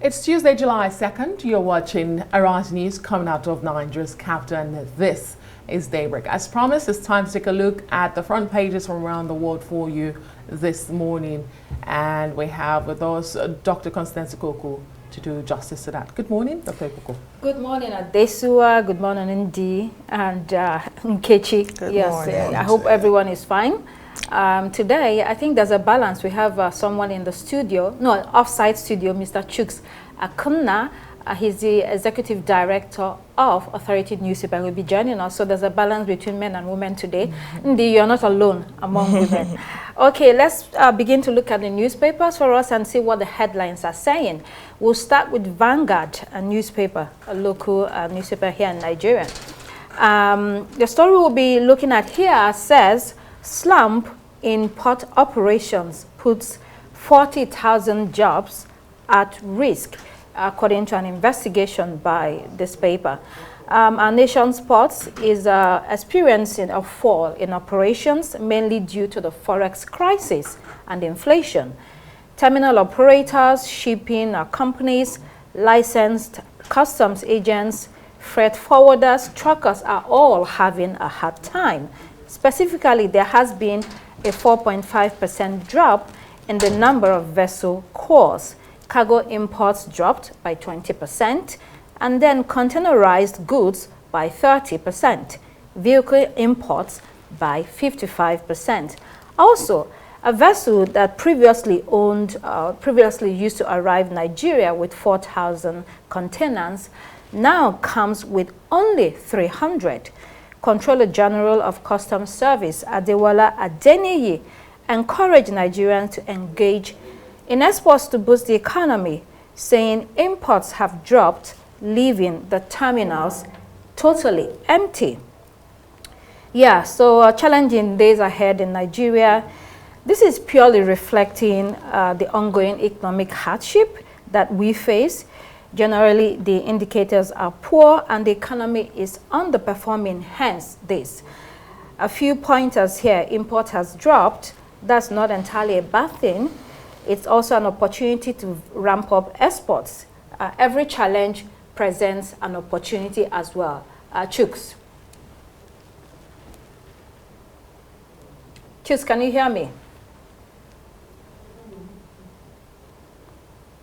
It's Tuesday, July 2nd. You're watching Arise News coming out of Nigeria's capital, and this is Daybreak. As promised, it's time to take a look at the front pages from around the world for you this morning. And we have with us Dr. Constance Koko to do justice to that. Good morning, Dr. Koko. Good morning, Adesua. Good morning, Ndi and Nkechi. Good yes, morning. I hope everyone is fine. Today, I think there's a balance. We have someone in the studio, no, off-site studio, Mr. Chuks Akunna. He's the executive director of Authority Newspaper. Will be joining us. So there's a balance between men and women today. Ndi, you're not alone among women. Okay, let's begin to look at the newspapers for us and see what the headlines are saying. We'll start with Vanguard, a newspaper, a local newspaper here in Nigeria. The story we'll be looking at here says, slump in port operations puts 40,000 jobs at risk, according to an investigation by this paper. Our nation's ports is experiencing a fall in operations, mainly due to the forex crisis and inflation. Terminal operators, shipping companies, licensed customs agents, freight forwarders, truckers are all having a hard time. Specifically, there has been a 4.5% drop in the number of vessel calls. Cargo imports dropped by 20%, and then containerized goods by 30%. Vehicle imports by 55%. Also, a vessel that previously used to arrive in Nigeria with 4,000 containers now comes with only 300. Controller General of Customs Service Adewale Adeniyi encouraged Nigerians to engage in exports to boost the economy, saying imports have dropped, leaving the terminals totally empty. Yeah, so challenging days ahead in Nigeria. This is purely reflecting the ongoing economic hardship that we face. Generally, the indicators are poor and the economy is underperforming, hence this. A few pointers here. Import has dropped. That's not entirely a bad thing. It's also an opportunity to ramp up exports. Every challenge presents an opportunity as well. Chuks, can you hear me?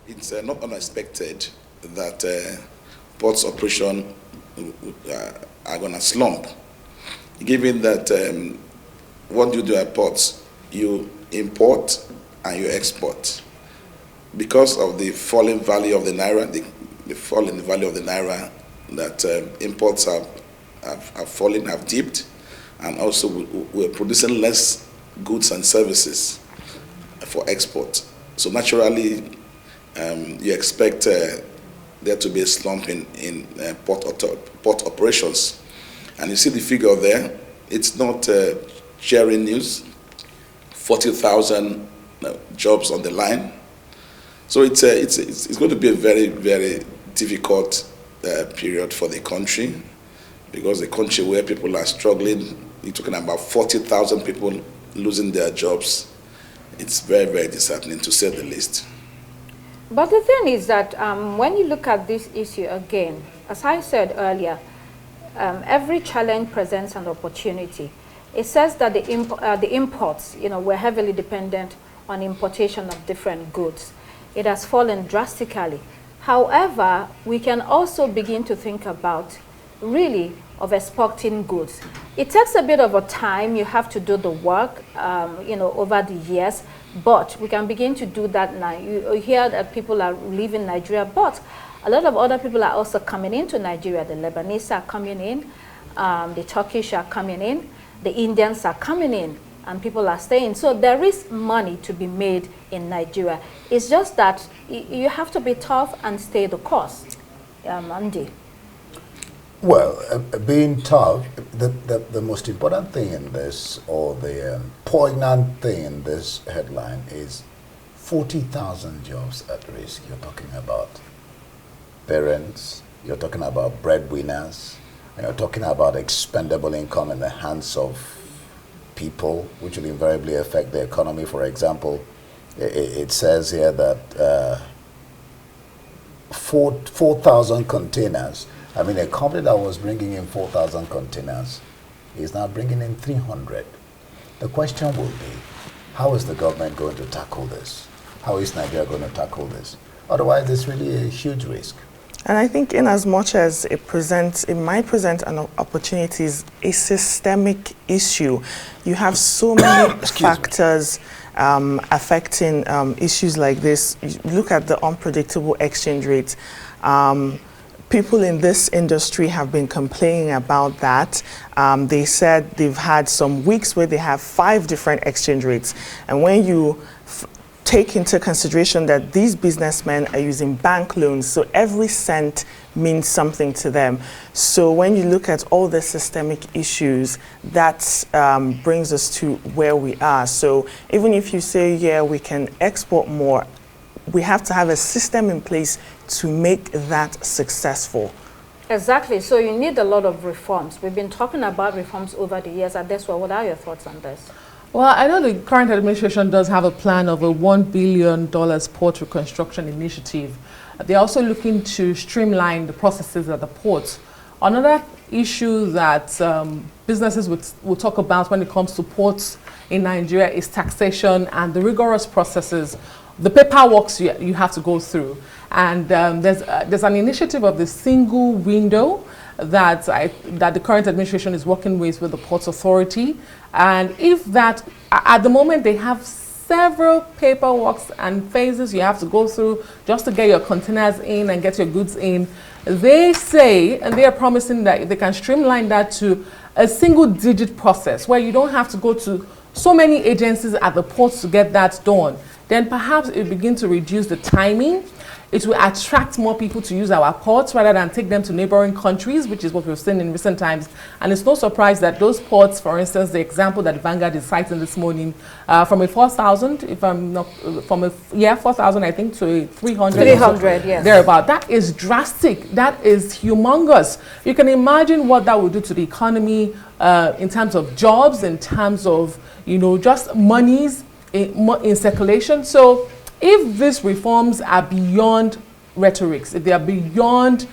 It's not unexpected that ports operation are going to slump, given that what do you do at ports? You import and you export. Because of the falling value of the naira, the fall in the value of the naira, that imports have fallen, have dipped, and also we're producing less goods and services for export. So naturally, you expect there to be a slump in port operations. And you see the figure there, it's not cheering news, 40,000 jobs on the line. So it's going to be a very, very difficult period for the country, because the country where people are struggling, you're talking about 40,000 people losing their jobs. It's very, very disheartening, to say the least. But the thing is that when you look at this issue again, as I said earlier, every challenge presents an opportunity. It says that the imports, we're heavily dependent on importation of different goods. It has fallen drastically. However, we can also begin to think about really of exporting goods. It takes a bit of a time. You have to do the work, over the years. But we can begin to do that now. You hear that people are leaving Nigeria, but a lot of other people are also coming into Nigeria. The Lebanese are coming in, the Turkish are coming in, the Indians are coming in, and people are staying. So there is money to be made in Nigeria. It's just that you have to be tough and stay the course. Andy. Well, being tough, the most important thing in this, or the poignant thing in this headline, is 40,000 jobs at risk. You're talking about parents, you're talking about breadwinners, and you're talking about expendable income in the hands of people, which will invariably affect the economy. For example, it says here that 4,000 containers. I mean, a company that was bringing in 4,000 containers is now bringing in 300. The question will be, how is the government going to tackle this? How is Nigeria going to tackle this? Otherwise, it's really a huge risk. And I think in as much as it might present an opportunities, a systemic issue. You have so many factors affecting issues like this. You look at the unpredictable exchange rate. People in this industry have been complaining about that. They said they've had some weeks where they have 5 different exchange rates. And when you take into consideration that these businessmen are using bank loans, so every cent means something to them. So when you look at all the systemic issues, that brings us to where we are. So even if you say, yeah, we can export more, we have to have a system in place to make that successful. Exactly. So you need a lot of reforms. We've been talking about reforms over the years. Adeswa, what are your thoughts on this? Well, I know the current administration does have a plan of a $1 billion port reconstruction initiative. They're also looking to streamline the processes at the ports. Another issue that businesses will talk about when it comes to ports in Nigeria is taxation and the rigorous processes, the paperwork you have to go through. And there's an initiative of the single window that the current administration is working with the Ports Authority. And if that, at the moment they have several paperwork and phases you have to go through just to get your containers in and get your goods in. They say, and they are promising that they can streamline that to a single digit process where you don't have to go to so many agencies at the ports to get that done. Then perhaps it will begin to reduce the timing. It will attract more people to use our ports rather than take them to neighboring countries, which is what we've seen in recent times. And it's no surprise that those ports, for instance, the example that Vanguard is citing this morning, from a 4,000, if I'm not, from a, 4,000, I think, to a 300. 300, yes. Thereabout. That is drastic. That is humongous. You can imagine what that would do to the economy in terms of jobs, in terms of, just monies in circulation. So if these reforms are beyond rhetorics, if they are beyond,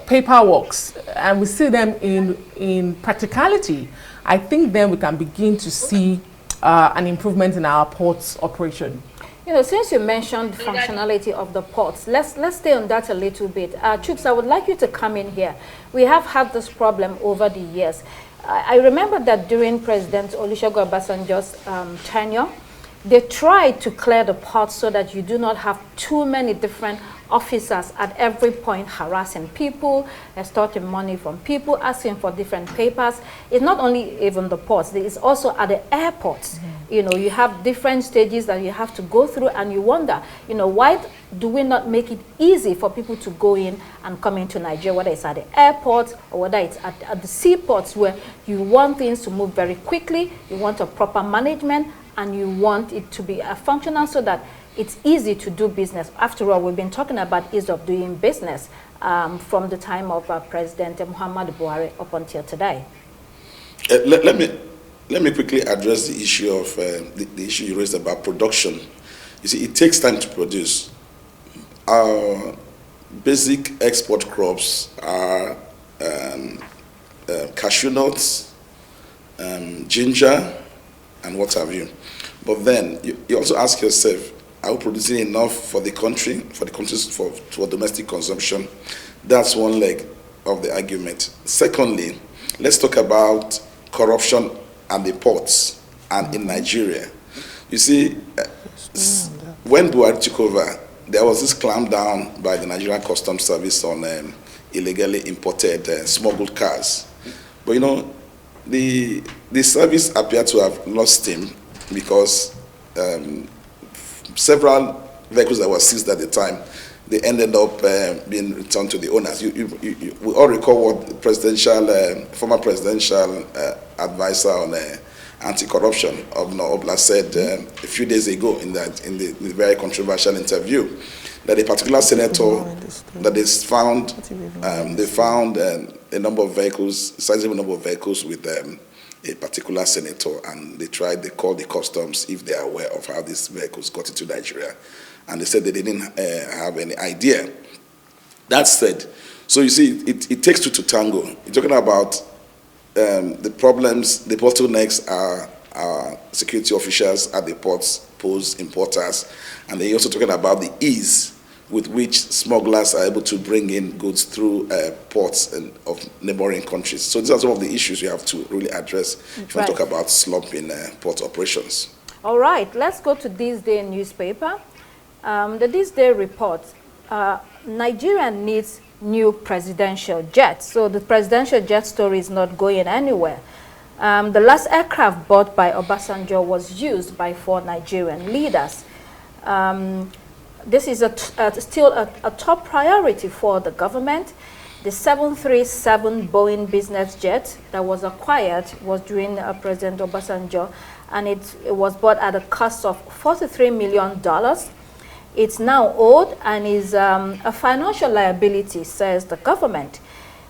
paperwork, and we see them in practicality, I think then we can begin to see an improvement in our ports operation. Since you mentioned the functionality of the ports, let's stay on that a little bit. Chuks, I would like you to come in here. We have had this problem over the years. I remember that during President Olusegun Obasanjo's tenure, they tried to clear the ports so that you do not have too many different officers at every point harassing people, extorting money from people, asking for different papers. It's not only even the ports, it's also at the airports. Mm-hmm. You have different stages that you have to go through, and you wonder, why do we not make it easy for people to go in and come into Nigeria, whether it's at the airports or whether it's at the seaports, where you want things to move very quickly, you want a proper management, and you want it to be functional so that it's easy to do business. After all, we've been talking about ease of doing business from the time of President Muhammadu Buhari up until today. Let me quickly address the issue of the issue you raised about production. You see, it takes time to produce. Our basic export crops are cashew nuts, ginger, and what have you. But then you also ask yourself, are we producing enough for the country, for domestic consumption? That's one leg of the argument. Secondly, let's talk about corruption at the ports and in Nigeria. You see, when Buhari took over, there was this clampdown by the Nigerian Customs Service on illegally imported smuggled cars. But the service appeared to have lost steam because several vehicles that were seized at the time, they ended up being returned to the owners. We all recall what the former presidential advisor on anti-corruption, Obla, said a few days ago in the very controversial interview, that a particular senator that is found, they found a number of vehicles, a sizable number of vehicles with a particular senator, and they called the customs if they are aware of how these vehicles got into Nigeria. and they said they didn't have any idea. That said, so you see, it takes two to tango. You're talking about the problems, the bottlenecks are security officials at the ports pose importers, and they're also talking about the ease with which smugglers are able to bring in goods through ports of neighboring countries. So these are some of the issues you have to really address if you want to talk about slump in port operations. All right, let's go to This Day newspaper. The This Day reports, Nigeria needs new presidential jet. So the presidential jet story is not going anywhere. The last aircraft bought by Obasanjo was used by 4 Nigerian leaders. This is still a top priority for the government. The 737 Boeing business jet that was acquired was during President Obasanjo, and it was bought at a cost of $43 million. It's now old and is a financial liability, says the government.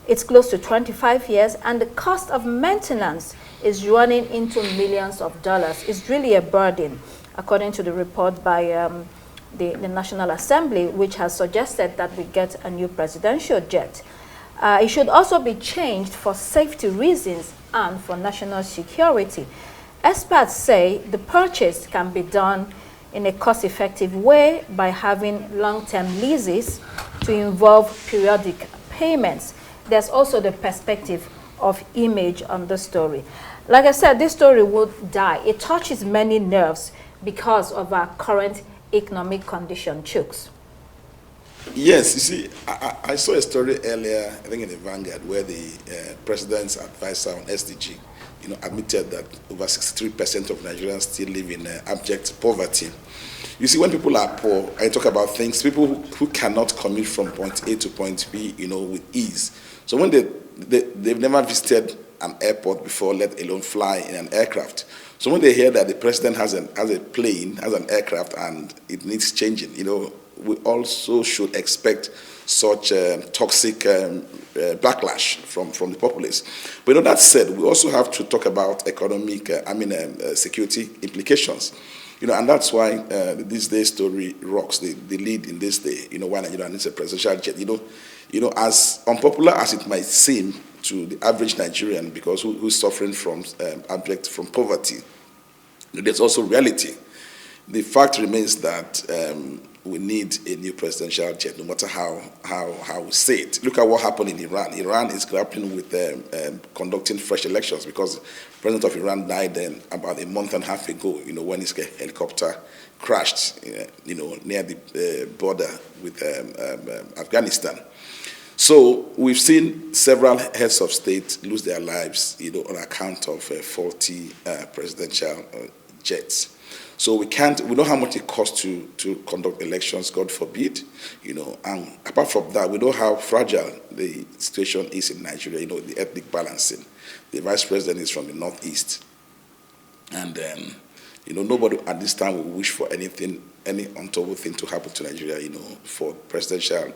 It's close to 25 years, and the cost of maintenance is running into millions of dollars. It's really a burden, according to the report by the National Assembly, which has suggested that we get a new presidential jet. It should also be changed for safety reasons and for national security. Experts say the purchase can be done in a cost-effective way by having long-term leases to involve periodic payments. There's also the perspective of image on the story. Like I said, this story would die. It touches many nerves because of our current economic condition. Chooks. Yes, you see, I saw a story earlier, I think in the Vanguard, where the president's advisor on SDG, admitted that over 63% of Nigerians still live in abject poverty. You see, when people are poor, I talk about things, people who cannot commute from point A to point B, with ease. So when they've never visited an airport before, let alone fly in an aircraft. So when they hear that the president has a plane, has an aircraft, and it needs changing, we also should expect such toxic backlash from the populace. But that said, we also have to talk about economic, security implications. And that's why This Day story rocks the lead in this day. Why Nigeria needs a presidential jet. As unpopular as it might seem to the average Nigerian, because who's suffering from poverty, there's also reality. The fact remains that we need a new presidential jet, no matter how we say it. Look at what happened in Iran. Iran is grappling with conducting fresh elections because the president of Iran died about a month and a half ago, when his helicopter crashed, near the border with Afghanistan. So we've seen several heads of state lose their lives, on account of faulty presidential jets. So we know how much it costs to conduct elections, God forbid, and apart from that, we know how fragile the situation is in Nigeria, the ethnic balancing. The vice president is from the northeast. And, nobody at this time will wish for any untoward thing to happen to Nigeria, for presidential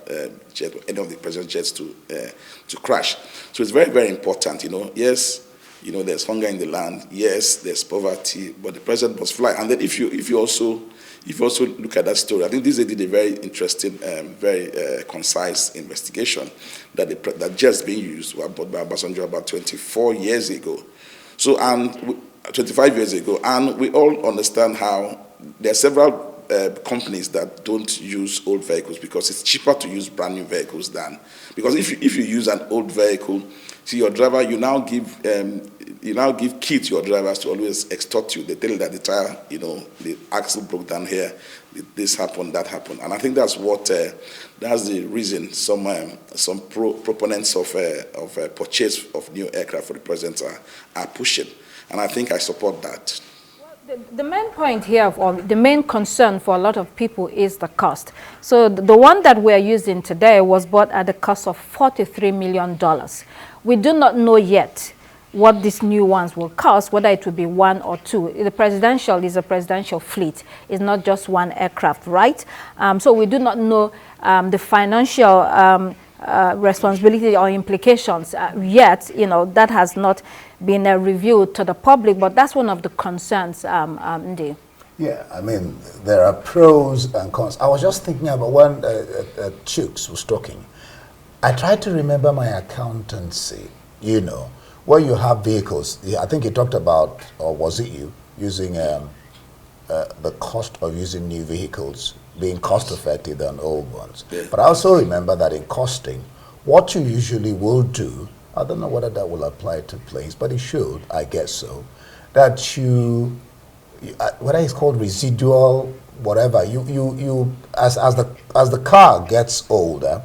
jet or any of the presidential jets to crash. So it's very, very important, yes, there's hunger in the land. Yes, there's poverty, but the president must fly. And then if you also look at that story, I think this did a very interesting, very concise investigation that jets being used were bought by Obasanjo about 24 years ago. So 25 years ago, and we all understand how there are several companies that don't use old vehicles because it's cheaper to use brand new vehicles because if you use an old vehicle, see your driver, you now give key to your drivers to always extort you. They tell you that the tire, the axle broke down here, this happened, that happened, and I think that's the reason some proponents of purchase of new aircraft for the president are pushing, and I think I support that. The main point here, or the main concern for a lot of people, is the cost. So the one that we're using today was bought at the cost of $43 million. We do not know yet what these new ones will cost, whether it will be one or two. The presidential is a presidential fleet. It's not just one aircraft, right? So we do not know the financial responsibility or implications yet. That has not been reviewed to the public, but that's one of the concerns, Ndi. Yeah, I mean, there are pros and cons. I was just thinking about when Chooks was talking. I tried to remember my accountancy, you know, where you have vehicles. I think he talked about, or was it you, using the cost of using new vehicles being cost effective than old ones. Yeah. But I also remember that in costing, what you usually will do, I don't know whether that will apply to planes, but it should, I guess so, that you whether it's called residual, whatever, you as the car gets older,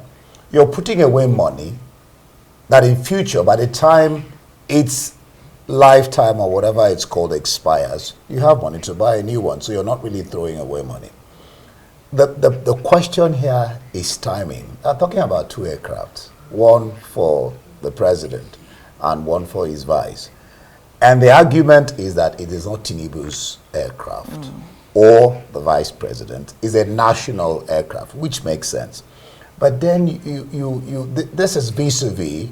you're putting away money that in future, by the time its lifetime or whatever it's called expires, you have money to buy a new one, so you're not really throwing away money. The question here is timing. I'm talking about 2 aircrafts, one for the president and one for his vice. And the argument is that it is not Tinubu's aircraft or the vice president. It's a national aircraft, which makes sense. But then this is vis-a-vis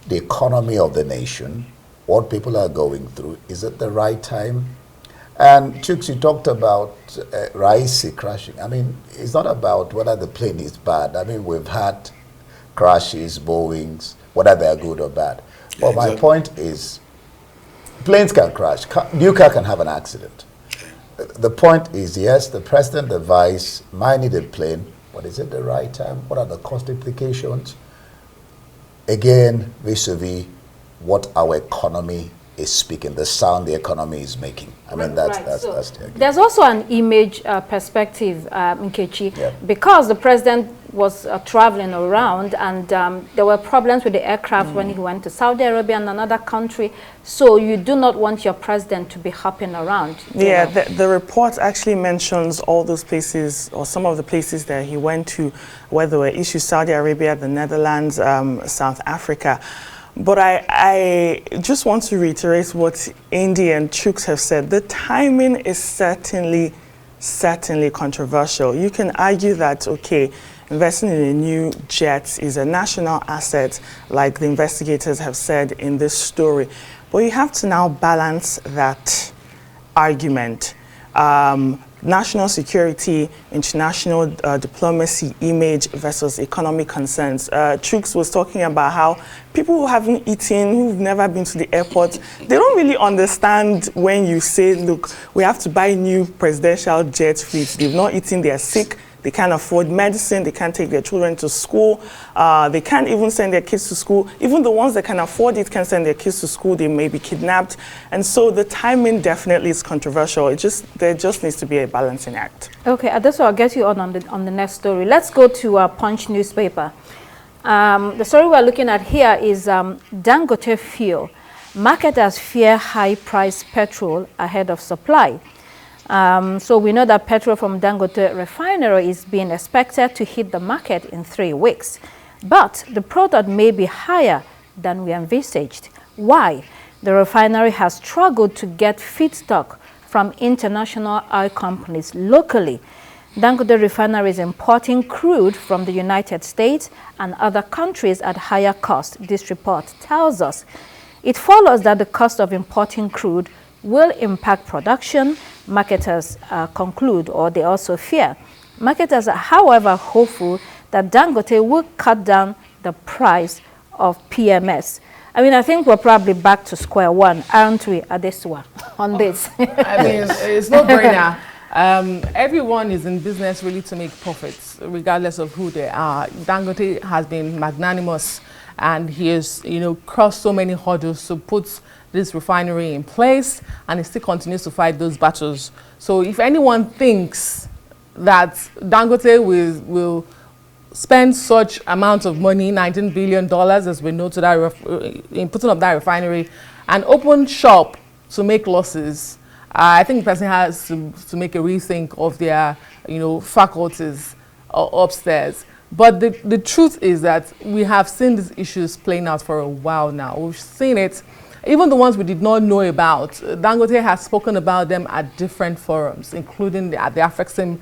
the economy of the nation, what people are going through. Is it the right time? And Chooks, you talked about Raisi crashing. I mean, it's not about whether the plane is bad. I mean, we've had crashes, Boeings, whether they're good or bad. Yeah, but my point is, planes can crash. New car can have an accident. The point is, yes, the president, the vice might need a plane, but is it the right time? What are the cost implications? Again, vis-a-vis what our economy is speaking, the sound the economy is making. I mean, that's the argument. There's also an image perspective, Nkechi, Yeah. because the president was traveling around and there were problems with the aircraft when he went to Saudi Arabia and another country. So you do not want your president to be hopping around. Yeah, the report actually mentions all those places, or some of the places that he went to, where there were issues: Saudi Arabia, the Netherlands, South Africa. But I just want to reiterate what Indy and Chooks have said. The timing is certainly controversial. You can argue that, okay, investing in a new jet is a national asset, like the investigators have said in this story. But you have to now balance that argument. National security, international diplomacy, image versus economic concerns. Chooks was talking about how people who haven't eaten, who've never been to the airport, they don't really understand when you say, look, we have to buy new presidential jet fleets. They've not eaten, they're sick. They can't afford medicine, they can't take their children to school, they can't even send their kids to school. Even the ones that can afford it can't send their kids to school, they may be kidnapped. And so the timing definitely is controversial. There just needs to be a balancing act. Okay, that's what I'll get you on the next story. Let's go to Punch newspaper. The story we're looking at here is Dangote fuel. Marketers fear high-priced petrol ahead of supply. So we know that petrol from Dangote Refinery is being expected to hit the market in 3 weeks. But the product may be higher than we envisaged. Why? The refinery has struggled to get feedstock from international oil companies locally. Dangote Refinery is importing crude from the United States and other countries at higher cost, this report tells us. It follows that the cost of importing crude will impact production, marketers conclude, or they also fear. Marketers are, however, hopeful that Dangote will cut down the price of PMS. I mean, I think we're probably back to square one, aren't we, Adesua, on this? I mean, it's no brainer. Everyone is in business really to make profits, regardless of who they are. Dangote has been magnanimous, and he has, crossed so many hurdles to put this refinery in place, and it still continues to fight those battles. So if anyone thinks that Dangote will spend such amount of money, $19 billion, as we know, to that in putting up that refinery, and open shop to make losses, I think the person has to make a rethink of their, faculties upstairs. But the truth is that we have seen these issues playing out for a while now. We've seen it. Even the ones we did not know about, Dangote has spoken about them at different forums, including at the AFEXIM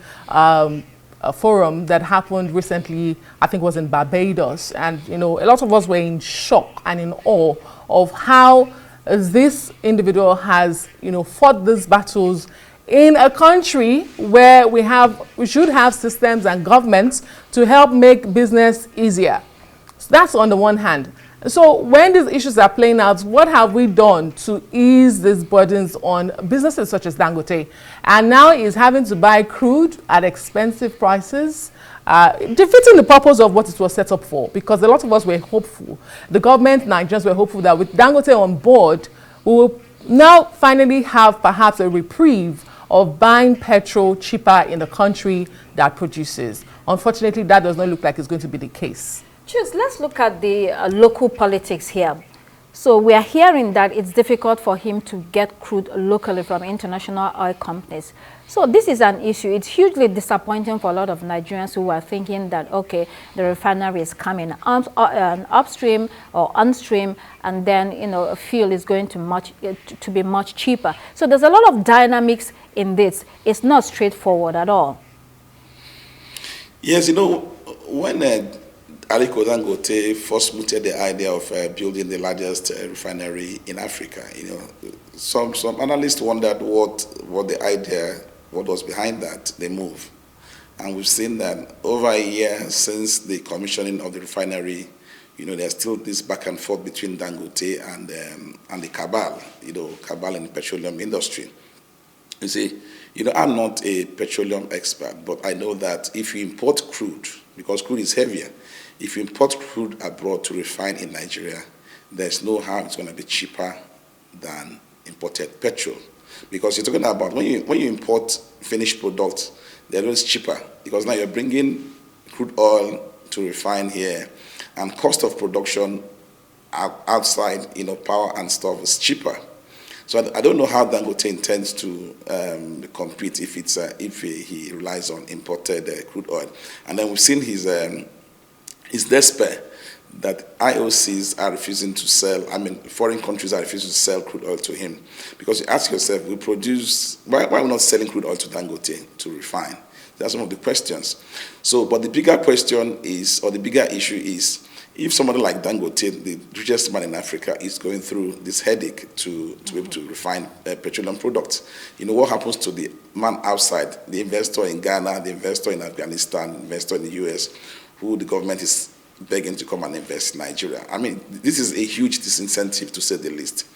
forum that happened recently, I think was in Barbados. And, a lot of us were in shock and in awe of how this individual has, fought these battles in a country where we should have systems and governments to help make business easier. So that's on the one hand. So when these issues are playing out, what have we done to ease these burdens on businesses such as Dangote? And now is having to buy crude at expensive prices, defeating the purpose of what it was set up for, because a lot of us were hopeful. The government, Nigerians were hopeful that with Dangote on board, we will now finally have perhaps a reprieve of buying petrol cheaper in the country that produces. Unfortunately, that does not look like it's going to be the case. Choose, let's look at the local politics here. So we are hearing that it's difficult for him to get crude locally from international oil companies. So this is an issue. It's hugely disappointing for a lot of Nigerians who are thinking that, okay, the refinery is coming upstream or onstream, and then, you know, fuel is going to be much cheaper. So there's a lot of dynamics in this. It's not straightforward at all. Yes, you know, when Aliko Dangote first mooted the idea of building the largest refinery in Africa, you know, some analysts wondered what was behind that, the move. And we've seen that over a year since the commissioning of the refinery, you know, there's still this back and forth between Dangote and the cabal, you know, cabal in the petroleum industry. You see, you know, I'm not a petroleum expert, but I know that if you import crude, because crude is heavier, if you import crude abroad to refine in Nigeria, there's no how it's going to be cheaper than imported petrol. Because you're talking about when you import finished products, they're always cheaper, because now you're bringing crude oil to refine here, and cost of production outside, you know, power and stuff is cheaper. So I don't know how Dangote intends to compete if he relies on imported crude oil. And then we've seen his despair that IOCs are refusing to sell, foreign countries are refusing to sell crude oil to him. Because you ask yourself, why are we not selling crude oil to Dangote to refine? That's some of the questions. So, but the bigger question is, or the bigger issue is, if somebody like Dangote, the richest man in Africa, is going through this headache to be able to refine petroleum products, you know, what happens to the man outside, the investor in Ghana, the investor in Afghanistan, the investor in the US, who the government is begging to come and invest in Nigeria? I mean, this is a huge disincentive, to say the least.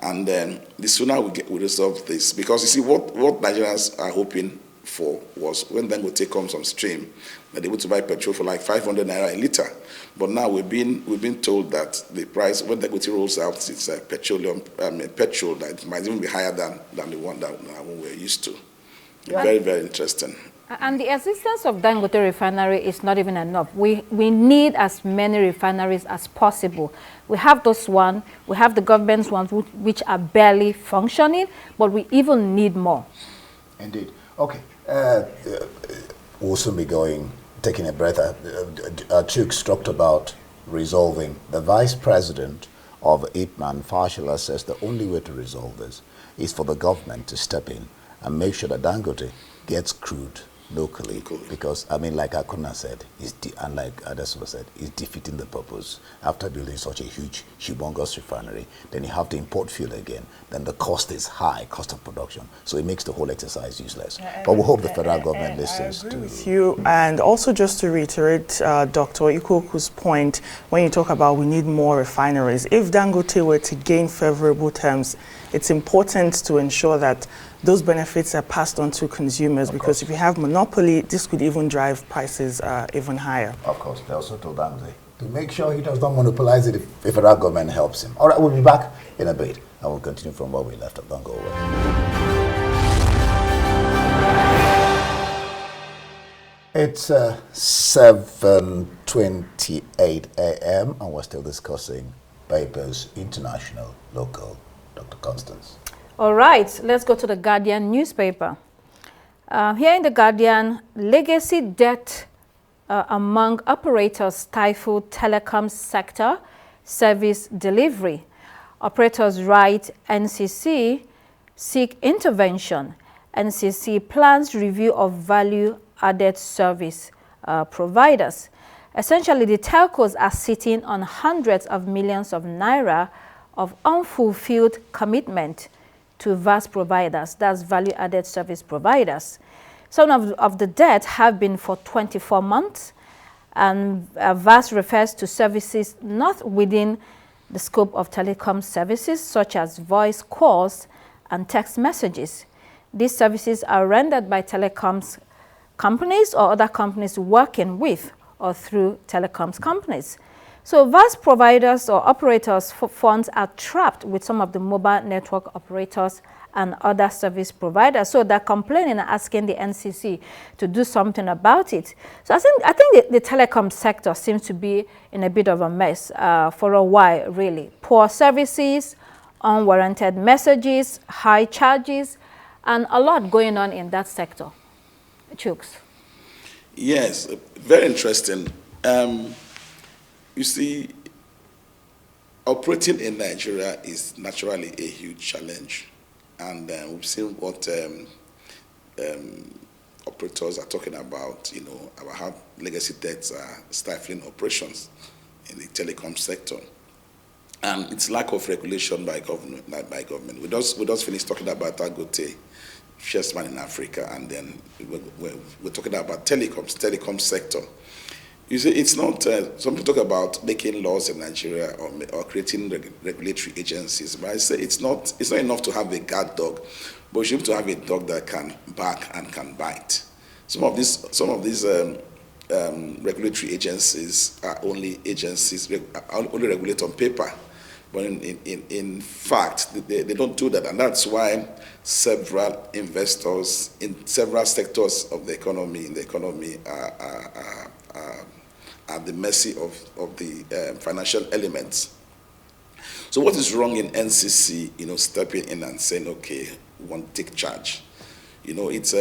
And the sooner we resolve this, because you see, what Nigerians are hoping for was when Dangote comes on stream, they're able to buy petrol for like 500 naira a liter. But now we've been told that the price, when Dangote rolls out, it's petrol that might even be higher than the one that we're used to. Yeah. Very, very interesting. And the existence of Dangote refinery is not even enough. We need as many refineries as possible. We have this one, we have the government's ones which are barely functioning, but we even need more. Indeed. Okay. We'll soon be taking a breath. Chooks talked about resolving. The vice president of Ipman, Fashola, says the only way to resolve this is for the government to step in and make sure that Dangote gets crude locally, because I mean, like Akuna said, and like Adesola said, is defeating the purpose. After building such a huge, humongous refinery, then you have to import fuel again. Then the cost is high, cost of production. So it makes the whole exercise useless. But we hope the federal government listens to. I agree with you. And also, just to reiterate Dr. Ikoku's point, when you talk about we need more refineries, if Dangote were to gain favorable terms, it's important to ensure that those benefits are passed on to consumers, because if you have monopoly, this could even drive prices even higher. Of course, they also told Dangote to make sure he does not monopolize it if the federal government helps him. All right, we'll be back in a bit, and we'll continue from where we left off. Don't go away. It's 7:28 a.m. and we're still discussing papers, international, local. Dr. Constance. All right, let's go to the Guardian newspaper. Here in the Guardian, legacy debt among operators stifled Telecoms sector service delivery. Operators write NCC seek intervention. NCC plans review of value-added service providers. Essentially, the telcos are sitting on hundreds of millions of naira of unfulfilled commitment to VAS providers, that's value-added service providers. Some of the debt have been for 24 months, and VAS refers to services not within the scope of telecom services, such as voice calls and text messages. These services are rendered by telecoms companies or other companies working with or through telecoms companies. So VAS providers or operators for funds are trapped with some of the mobile network operators and other service providers. So they're complaining and asking the NCC to do something about it. So I think the telecom sector seems to be in a bit of a mess for a while, really. Poor services, unwarranted messages, high charges, and a lot going on in that sector. Chooks. Yes, very interesting. You see, operating in Nigeria is naturally a huge challenge. And we've seen what operators are talking about, about how legacy debts are stifling operations in the telecom sector. And it's lack of regulation by government. We just finished talking about Dangote, first man in Africa, and then we're talking about telecom sector. You see, it's not, some people talk about making laws in Nigeria or creating regulatory agencies, but I say it's not enough to have a guard dog, but you should to have a dog that can bark and can bite. Some of these regulatory agencies are only regulate on paper, but in fact, they don't do that, and that's why several investors in several sectors of the economy are at the mercy of the financial elements. So what is wrong in NCC, stepping in and saying, okay, we want to take charge? It's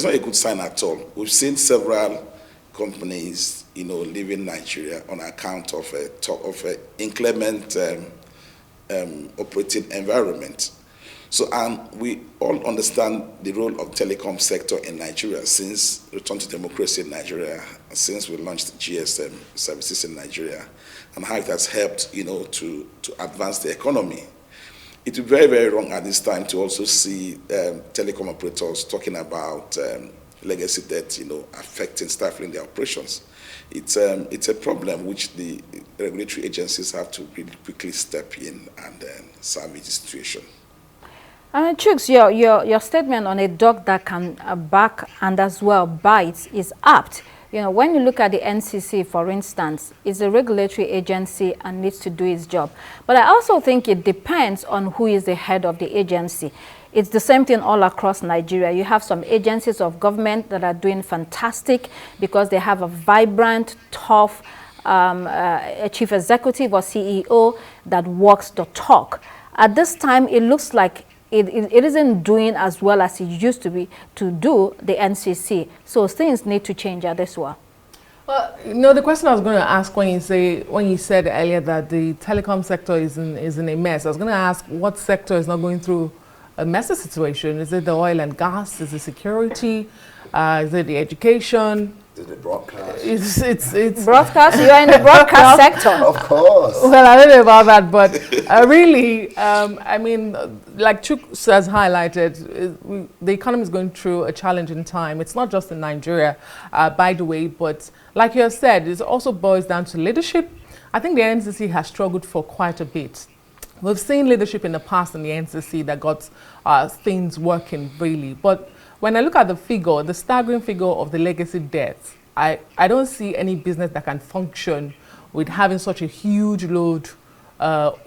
not a good sign at all. We've seen several companies, leaving Nigeria on account of a inclement operating environment. So, and we all understand the role of telecom sector in Nigeria since return to democracy in Nigeria, since we launched GSM services in Nigeria, and how it has helped, to advance the economy. It would be very, very wrong at this time to also see telecom operators talking about legacy debt, affecting, stifling their operations. It's a problem which the regulatory agencies have to really quickly step in and salvage the situation. Chooks, your statement on a dog that can bark and as well bite is apt. When you look at the NCC, for instance, it's a regulatory agency and needs to do its job. But I also think it depends on who is the head of the agency. It's the same thing all across Nigeria. You have some agencies of government that are doing fantastic because they have a vibrant, tough chief executive or CEO that walks the talk. At this time, it looks like it isn't doing as well as it used to be to do the NCC. So things need to change at this well. Well, the question I was going to ask when you said earlier that the telecom sector is in a mess, I was going to ask what sector is not going through a messy situation. Is it the oil and gas? Is it security? Is it the education? Is it broadcast? It's broadcast. You are in the broadcast sector, of course. Well, I don't know about that, but really, I mean, like Chuk has highlighted, the economy is going through a challenging time. It's not just in Nigeria, by the way, but like you have said, it also boils down to leadership. I think the NCC has struggled for quite a bit. We've seen leadership in the past in the NCC that got things working really, but when I look at the staggering figure of the legacy debts, I don't see any business that can function with having such a huge load,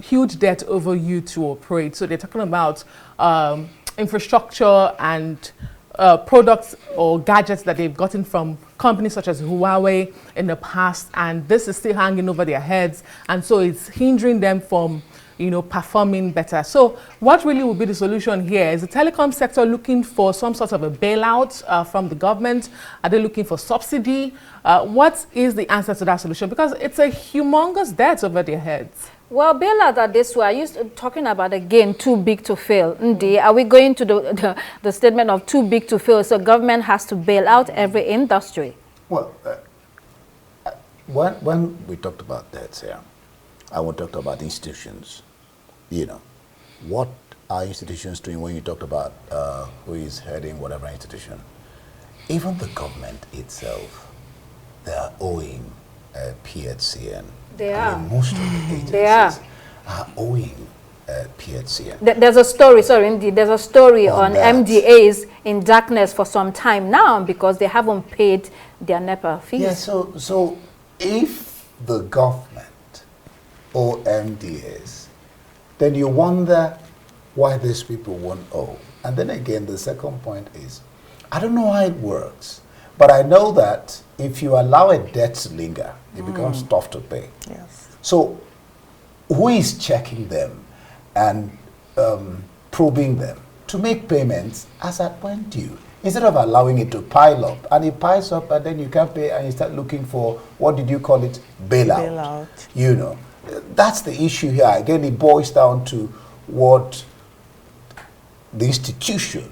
huge debt over you to operate. So they're talking about infrastructure and products or gadgets that they've gotten from companies such as Huawei in the past, and this is still hanging over their heads, and so it's hindering them from performing better. So what really will be the solution here? Is the telecom sector looking for some sort of a bailout from the government? Are they looking for subsidy? What is the answer to that solution? Because it's a humongous debt over their heads. Well, bailout at this way, are you talking about, again, too big to fail? Indeed, are we going to the statement of too big to fail, so government has to bail out every industry? Well, when we talked about debts here, and we talked about institutions, what are institutions doing when you talked about who is heading whatever institution? Even the government itself, they are owing PHCN. They are. Most of the agencies They are owing PHCN. There's a story, sorry, indeed, there's a story on that. MDAs in darkness for some time now because they haven't paid their NEPA fees. Yeah, so if the government owe MDAs, then you wonder why these people won't owe. And then again, the second point is, I don't know how it works, but I know that if you allow a debt to linger, it becomes tough to pay. Yes. So who is checking them and probing them to make payments as at when due, instead of allowing it to pile up? And it piles up and then you can't pay and you start looking for, what did you call it, bailout. Bailout. You know, that's the issue here. Again, it boils down to what the institutions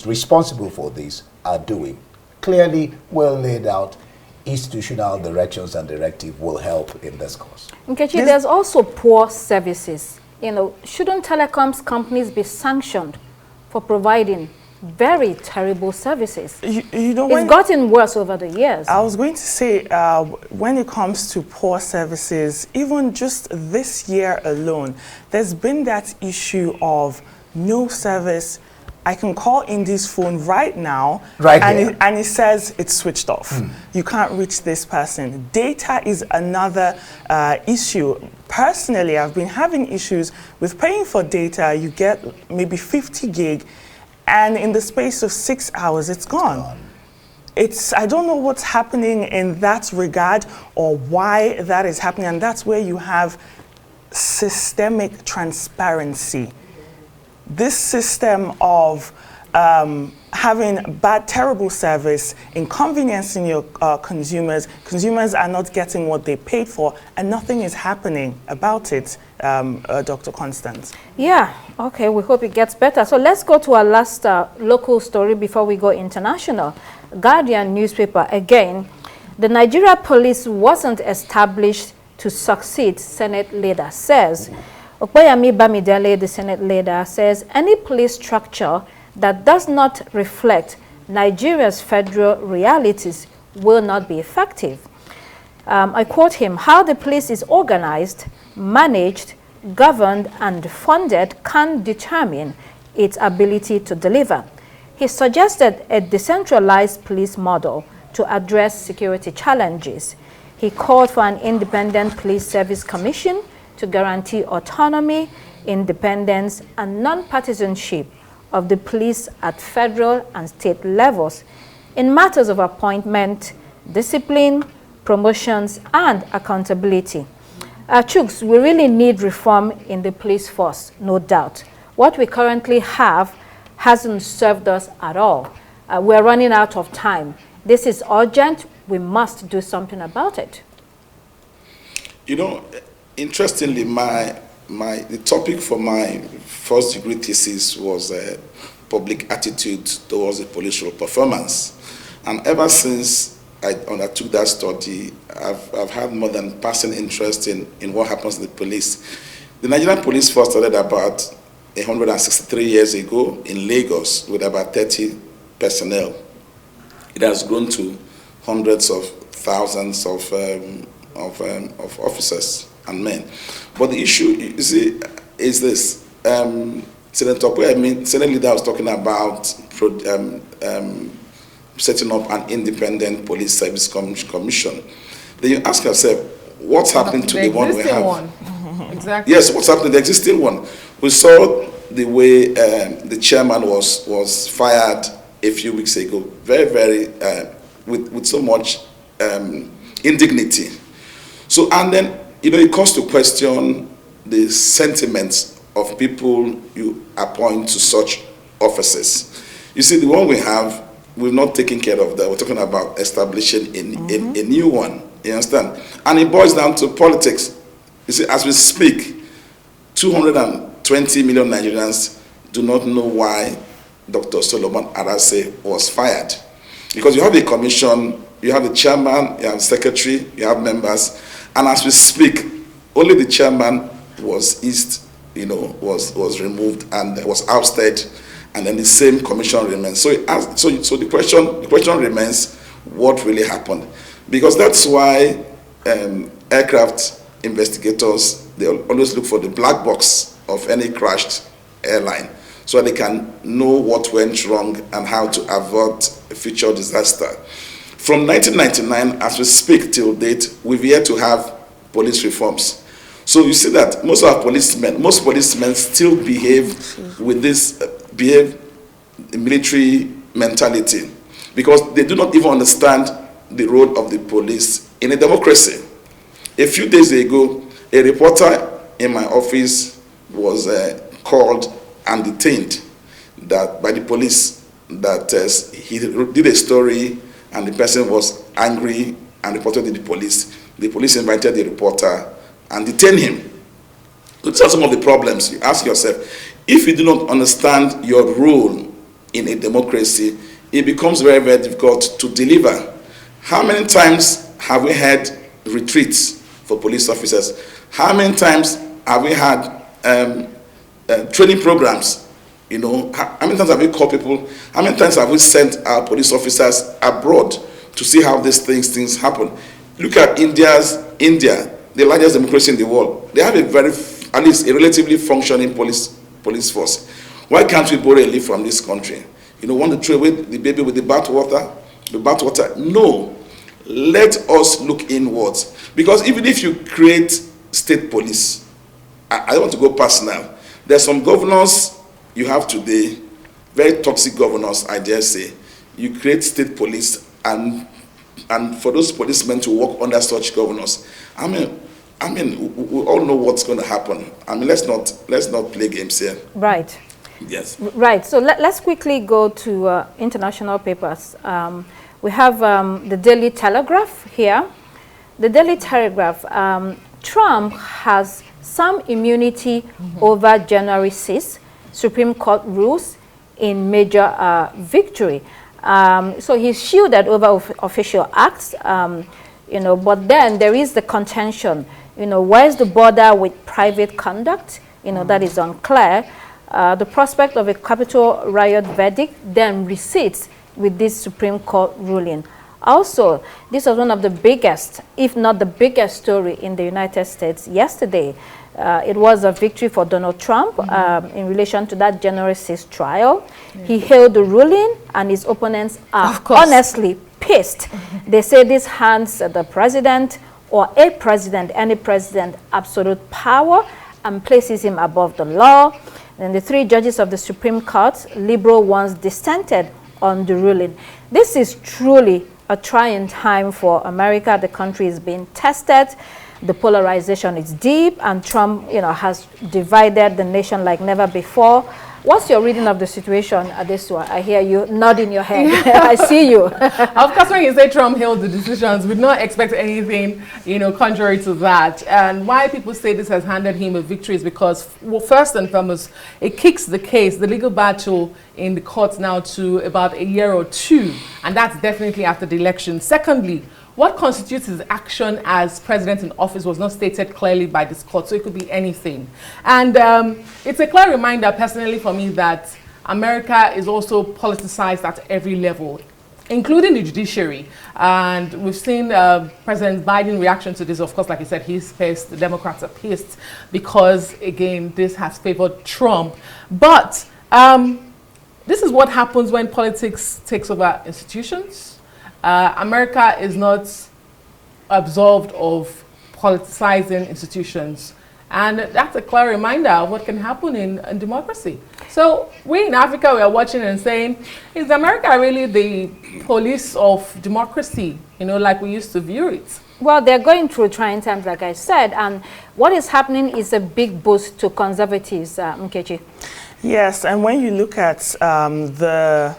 responsible for this are doing. Clearly, well laid out institutional directions and directive will help in this cause. Nkechi, there's also poor services. You know, shouldn't telecoms companies be sanctioned for providing very terrible services? You know, It's gotten worse over the years. I was going to say, when it comes to poor services, even just this year alone, there's been that issue of no service. I can call Indy's phone right now, and it says it's switched off. You can't reach this person. Data is another issue. Personally, I've been having issues with paying for data. You get maybe 50 gig, and in the space of 6 hours, it's gone. I don't know what's happening in that regard or why that is happening, and that's where you have systemic transparency. This system of having bad, terrible service, inconveniencing your consumers are not getting what they paid for, and nothing is happening about it, Dr. Constance. Yeah, okay, we hope it gets better. So let's go to our last local story before we go international. Guardian newspaper, again, the Nigeria police wasn't established to succeed, Senate leader says. Okoyami Bamidele, the Senate leader, says any police structure that does not reflect Nigeria's federal realities will not be effective. I quote him, how the police is organized, managed, governed, and funded can determine its ability to deliver. He suggested a decentralized police model to address security challenges. He called for an independent police service commission to guarantee autonomy, independence, and non-partisanship of the police at federal and state levels in matters of appointment, discipline, promotions, and accountability. Chuks, we really need reform in the police force, no doubt. What we currently have hasn't served us at all. We're running out of time. This is urgent. We must do something about it. You know, interestingly, the topic for my first degree thesis was public attitude towards the policial performance. And ever since I undertook that study, I've had more than passing interest in what happens to the police. The Nigerian police force started about 163 years ago in Lagos with about 30 personnel. It has grown to hundreds of thousands of officers and men. But the issue, you see, is this. Senator Senate leader was talking about setting up an independent police service commission. Then you ask yourself, what's happening to the one we have? Exactly. Yes, what's happening to the existing one? We saw the way the chairman was fired a few weeks ago, very, with so much indignity. So, and then, you know, it calls to question the sentiments of people you appoint to such offices. You see, the one we have, we've not taken care of that. We're talking about establishing a new one, you understand? And it boils down to politics. You see, as we speak, 220 million Nigerians do not know why Dr. Solomon Arase was fired. Because you have a commission, you have the chairman, you have the secretary, you have members, and as we speak, only the chairman was eased, was removed and was ousted, and then the same commission remains. So the question remains, what really happened? Because that's why aircraft investigators, they always look for the black box of any crashed airline, so they can know what went wrong and how to avert a future disaster. From 1999, as we speak till date, we've yet to have police reforms. So you see that most policemen still behave with this military mentality, because they do not even understand the role of the police in a democracy. A few days ago, a reporter in my office was called and detained by the police that he did a story and the person was angry and reported to the police. The police invited the reporter and detained him. So these are some of the problems. You ask yourself, if you do not understand your role in a democracy, it becomes very, very difficult to deliver. How many times have we had retreats for police officers? How many times have we had training programs? How many times have we called people? How many times have we sent our police officers abroad to see how these things happen? Look at India, the largest democracy in the world. They have at least a relatively functioning police force. Why can't we borrow a leaf from this country? Want to throw away the baby with the bathwater? No. Let us look inwards. Because even if you create state police, I don't want to go personal. There's some governors you have today, very toxic governors, I dare say. You create state police, and for those policemen to work under such governors, I mean, we all know what's going to happen. Let's not play games here. Right. Yes. Right. So let's quickly go to international papers. We have the Daily Telegraph here. The Daily Telegraph. Trump has some immunity over January 6th. Supreme Court rules in major victory. So he's shielded over official acts, but then there is the contention, where's the border with private conduct? That is unclear. The prospect of a Capitol riot verdict then recedes with this Supreme Court ruling. Also, this was one of the biggest, if not the biggest story in the United States yesterday. It was a victory for Donald Trump in relation to that January 6th trial. He hailed the ruling, and his opponents are honestly pissed. They say this hands the president or any president, absolute power and places him above the law. And the three judges of the Supreme Court, liberal ones, dissented on the ruling. This is truly a trying time for America. The country is being tested. The polarization is deep, and Trump, has divided the nation like never before. What's your reading of the situation, Adesua? I hear you nodding your head. I see you. Of course, when you say Trump held the decisions, we do not expect anything, contrary to that. And why people say this has handed him a victory is because, well, first and foremost, it kicks the case, the legal battle in the courts now to about a year or two, and that's definitely after the election. Secondly, what constitutes his action as president in office was not stated clearly by this court, so it could be anything. And it's a clear reminder, personally, for me, that America is also politicized at every level, including the judiciary. And we've seen President Biden's reaction to this. Of course, like you said, he's pissed. The Democrats are pissed because, again, this has favored Trump. But this is what happens when politics takes over institutions. America is not absolved of politicizing institutions. And that's a clear reminder of what can happen in democracy. So we in Africa, we are watching and saying, is America really the police of democracy, like we used to view it? Well, they're going through trying times, like I said, and what is happening is a big boost to conservatives, Nkechi. Yes, and when you look at the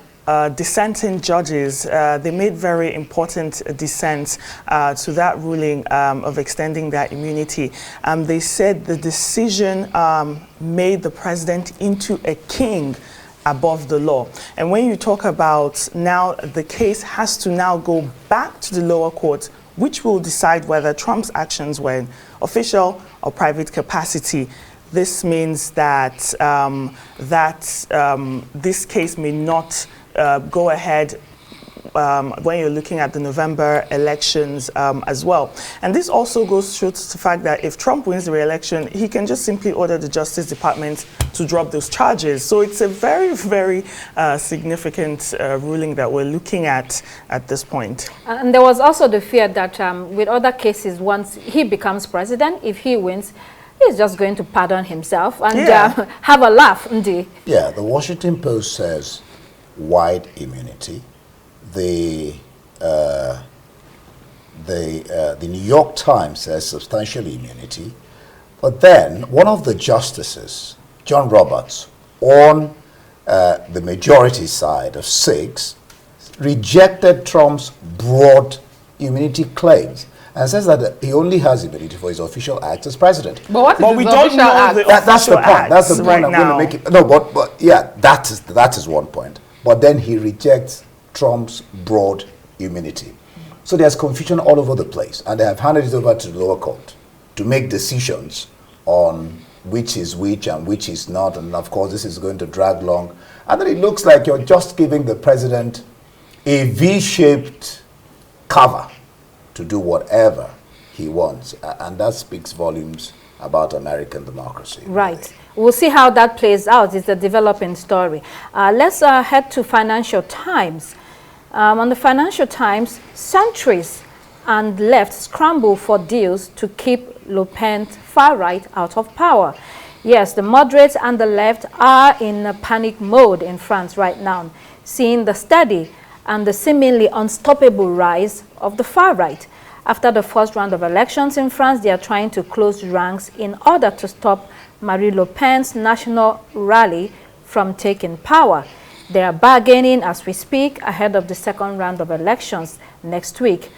dissenting judges, they made very important dissents to that ruling of extending their immunity. They said the decision made the president into a king above the law. And when you talk about now the case has to now go back to the lower court, which will decide whether Trump's actions were in official or private capacity, this means that this case may not go ahead when you're looking at the November elections as well. And this also goes through to the fact that if Trump wins the re-election, he can just simply order the Justice Department to drop those charges. So it's a very, very significant ruling that we're looking at this point. And there was also the fear that with other cases, once he becomes president, if he wins, he's just going to pardon himself and have a laugh, indeed. Yeah, the Washington Post says wide immunity. The New York Times says substantial immunity. But then one of the justices, John Roberts, on the majority side of 6, rejected Trump's broad immunity claims and says that he only has immunity for his official acts as president. But we don't know the that's the point. That's the point right I'm now. going to make it. No, but yeah, that is one point. But then he rejects Trump's broad immunity. So there's confusion all over the place, and they have handed it over to the lower court to make decisions on which is which and which is not, and of course this is going to drag long. And then it looks like you're just giving the president a V-shaped cover to do whatever he wants, and that speaks volumes about American democracy. Right. We'll see how that plays out. It's a developing story. Let's head to Financial Times. On the Financial Times, centrists and left scramble for deals to keep Le Pen's far right out of power. Yes, the moderates and the left are in a panic mode in France right now, seeing the steady and the seemingly unstoppable rise of the far right. After the first round of elections in France, they are trying to close ranks in order to stop Marine Le Pen's national rally from taking power. They are bargaining as we speak ahead of the second round of elections next week.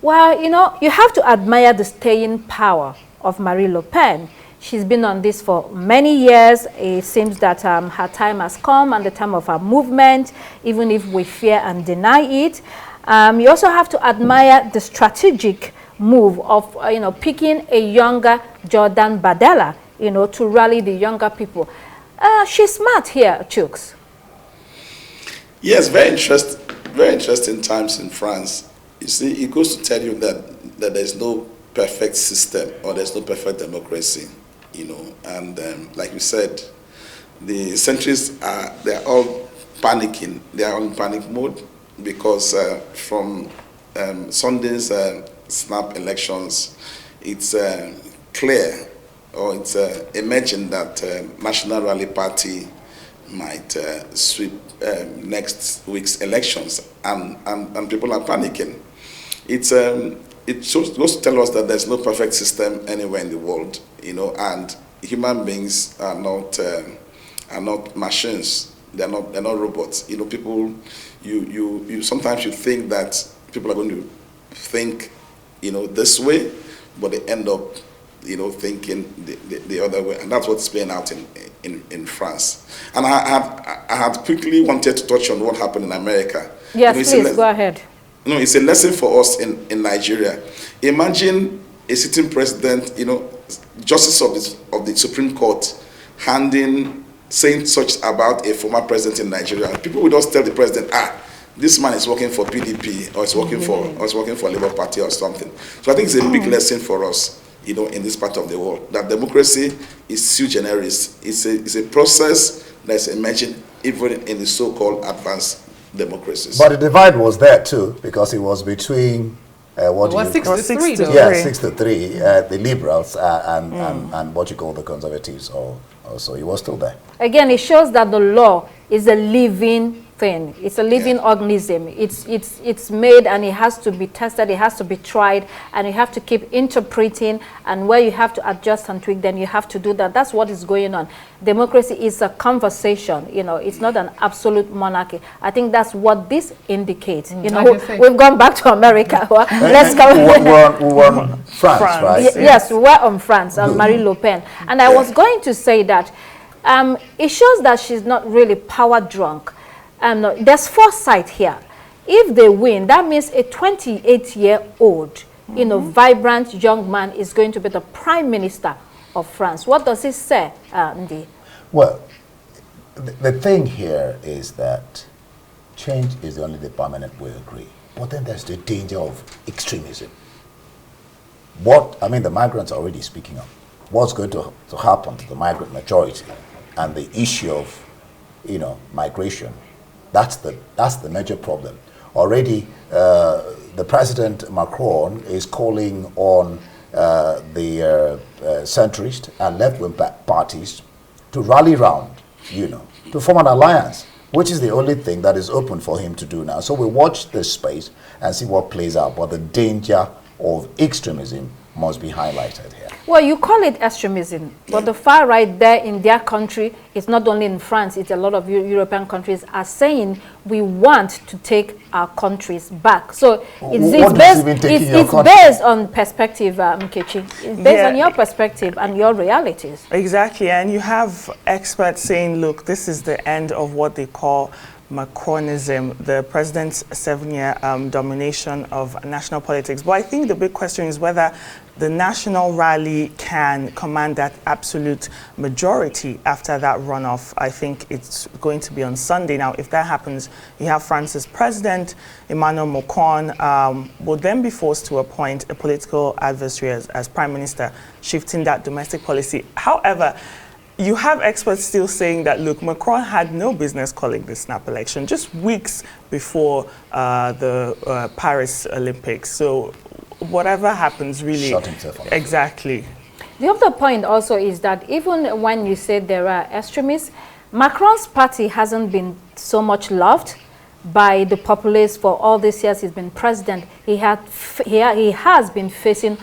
Well, you know, you have to admire the staying power of Marine Le Pen. She's been on this for many years. It seems that her time has come and the time of her movement, even if we fear and deny it. You also have to admire the strategic move of, picking a younger Jordan Bardella, to rally the younger people. She's smart here, Chooks. Yes, very interesting times in France. You see, it goes to tell you that there's no perfect system or there's no perfect democracy, and like you said, the centrists they're all panicking. They are all in panic mode because from Sunday's snap elections, it's clear, or it's emerging that National Rally Party might sweep next week's elections, and people are panicking. It goes to tell us that there's no perfect system anywhere in the world, and human beings are not machines. They're not robots. People. You sometimes you think that people are going to think, this way, but they end up, thinking the other way, and that's what's playing out in France. And I had quickly wanted to touch on what happened in America. Yes, please go ahead. It's a lesson for us in Nigeria. Imagine a sitting president, justice of the Supreme Court, saying such about a former president in Nigeria. People would just tell the president, this man is working for PDP, or is working for Labour Party or something. So I think it's a big lesson for us, in this part of the world, that democracy is sui generis. It's a process that's emerging even in the so-called advanced democracies. But the divide was there too, because it was between 6-3, though. Yeah, 6-3. The liberals and what you call the conservatives, also it was still there. Again, it shows that the law is a living thing. It's a living organism. It's made, and it has to be tested, it has to be tried, and you have to keep interpreting, and where you have to adjust and tweak, then you have to do that. That's what is going on. Democracy is a conversation, it's not an absolute monarchy. I think that's what this indicates. We've gone back to America. Let's go. We're on France, right? Yes, we were on France, on Marine Le Pen. And I was going to say that it shows that she's not really power drunk. There's foresight here. If they win, that means a 28-year-old, vibrant young man is going to be the prime minister of France. What does it say, Ndi? Well, the thing here is that change is the only permanent we agree. But then there's the danger of extremism. The migrants are already speaking up. What's going to happen to the migrant majority and the issue of, migration? That's the major problem. Already, the President Macron is calling on the centrist and left-wing parties to rally round, to form an alliance, which is the only thing that is open for him to do now. So we watch this space and see what plays out. But the danger of extremism must be highlighted here. Well, you call it extremism, but the far right there in their country, it's not only in France, it's a lot of European countries are saying we want to take our countries back. So it's based on perspective, Mkechi. It's based on your perspective and your realities. Exactly, and you have experts saying, look, this is the end of what they call Macronism, the president's 7-year domination of national politics. But I think the big question is whether the national rally can command that absolute majority after that runoff. I think it's going to be on Sunday. Now, if that happens, you have France's president, Emmanuel Macron, will then be forced to appoint a political adversary as prime minister, shifting that domestic policy. However, you have experts still saying that, look, Macron had no business calling this snap election just weeks before the Paris Olympics. So whatever happens, really. Shut himself on. Exactly. The other point also is that even when you say there are extremists, Macron's party hasn't been so much loved by the populace for all these years he's been president. He has been facing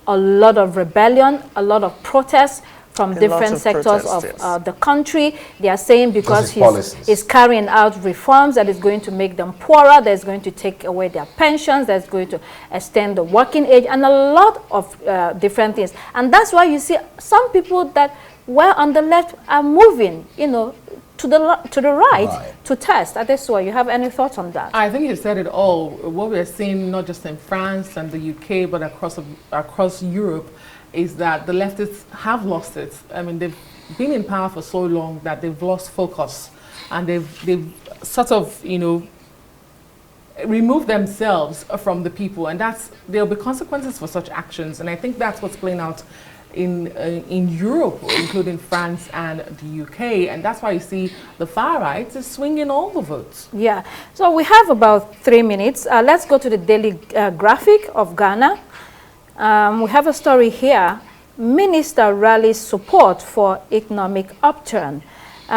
a lot of rebellion, a lot of protests from different sectors of the country. They are saying because he's carrying out reforms that is going to make them poorer, that's going to take away their pensions, that's going to extend the working age, and a lot of different things. And that's why you see some people that were on the left are moving, to the right to test. Adesua, you have any thoughts on that? I think you said it all. What we're seeing, not just in France and the UK, but across Europe, is that the leftists have lost it. I mean, they've been in power for so long that they've lost focus, and they've sort of, removed themselves from the people, and there'll be consequences for such actions. And I think that's what's playing out in Europe, including France and the UK, and that's why you see the far right is swinging all the votes. Yeah. So we have about 3 minutes. Let's go to the daily graphic of Ghana. We have a story here. Minister rallies support for economic upturn.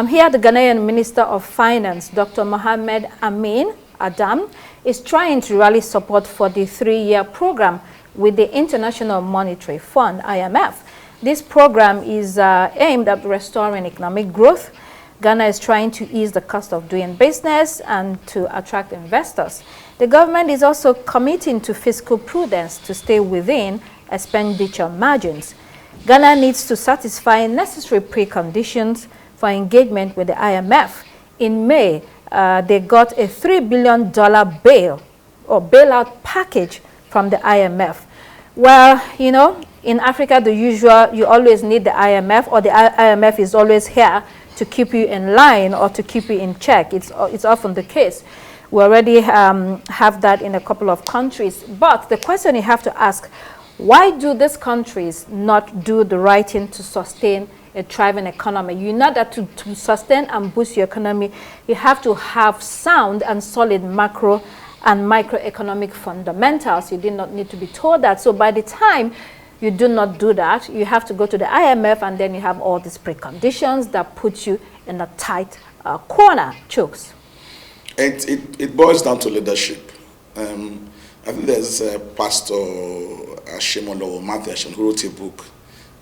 Here the Ghanaian Minister of Finance, Dr. Mohamed Amin Adam, is trying to rally support for the 3-year program with the International Monetary Fund, IMF. This program is aimed at restoring economic growth. Ghana is trying to ease the cost of doing business and to attract investors. The government is also committing to fiscal prudence to stay within expenditure margins. Ghana needs to satisfy necessary preconditions for engagement with the IMF. In May, they got a $3 billion bailout package from the IMF. Well, in Africa, the usual, you always need the IMF, or the IMF is always here to keep you in line or to keep you in check. It's often the case. We already have that in a couple of countries. But the question you have to ask, why do these countries not do the right thing to sustain a thriving economy? You know that to sustain and boost your economy, you have to have sound and solid macro and microeconomic fundamentals. You did not need to be told that. So by the time you do not do that, you have to go to the IMF, and then you have all these preconditions that put you in a tight corner. Chooks. It boils down to leadership. I think there's a pastor, Ashimolo Mathiashan, who wrote a book,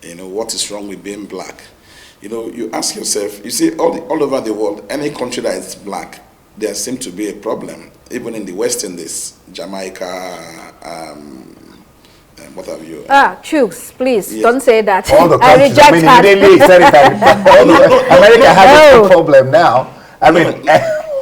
What is Wrong with Being Black? You ask yourself, you see all over the world, any country that is black, there seems to be a problem. Even in the West Indies, Jamaica, what have you? Chooks, please, yes. Don't say that. All the countries, I reject that. America has a problem now.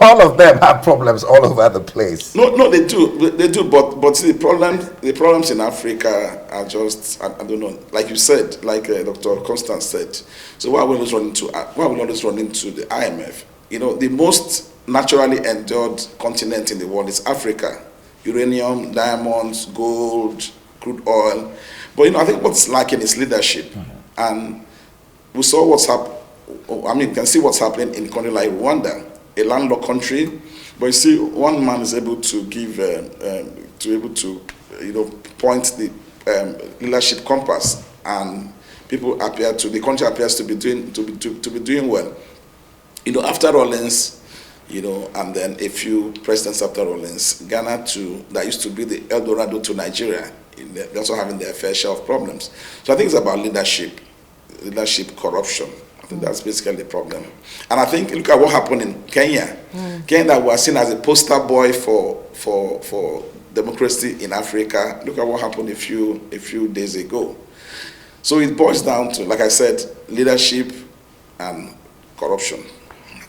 all of them have problems all over the place. No, they do. They do, but see, the problems in Africa are just, I don't know, like you said, like Dr. Constance said. So why we always run into the IMF? You know, the most naturally endured continent in the world is Africa. Uranium, diamonds, gold, crude oil. But, you know, I think what's lacking is leadership. And we saw what's happening. I mean, you can see what's happening in a country like Rwanda, a landlocked country. But you see, one man is able to give, point the leadership compass, and the country appears to be doing well. You know, after Rawlings, you know, and then a few presidents after Rawlings, Ghana that used to be the El Dorado to Nigeria, they're also having their fair share of problems. So I think it's about leadership, corruption. I think that's basically the problem. And I think, look at what happened in Kenya. Kenya was seen as a poster boy for democracy in Africa. Look at what happened a few days ago. So it boils down to, like I said, leadership and corruption.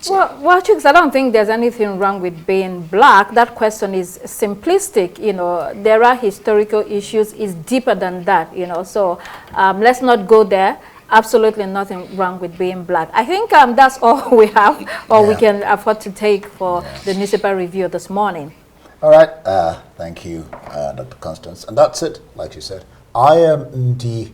Well, Chooks, I don't think there's anything wrong with being black. That question is simplistic. You know, there are historical issues. It's deeper than that. You know, so let's not go there. Absolutely nothing wrong with being black. I think that's all we have, or we can afford to take for the newspaper review this morning. All right. Thank you, Dr. Constance. And that's it, like you said. I am Ndi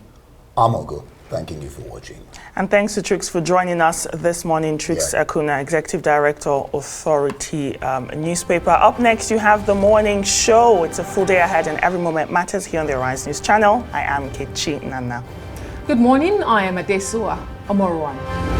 Amogo. Thanking you for watching. And thanks to Trix for joining us this morning. Trix Akuna, Executive Director, Authority newspaper. Up next, you have The Morning Show. It's a full day ahead and every moment matters here on the Arise News channel. I am Kechi Nana. Good morning. I am Adesua Omorwan.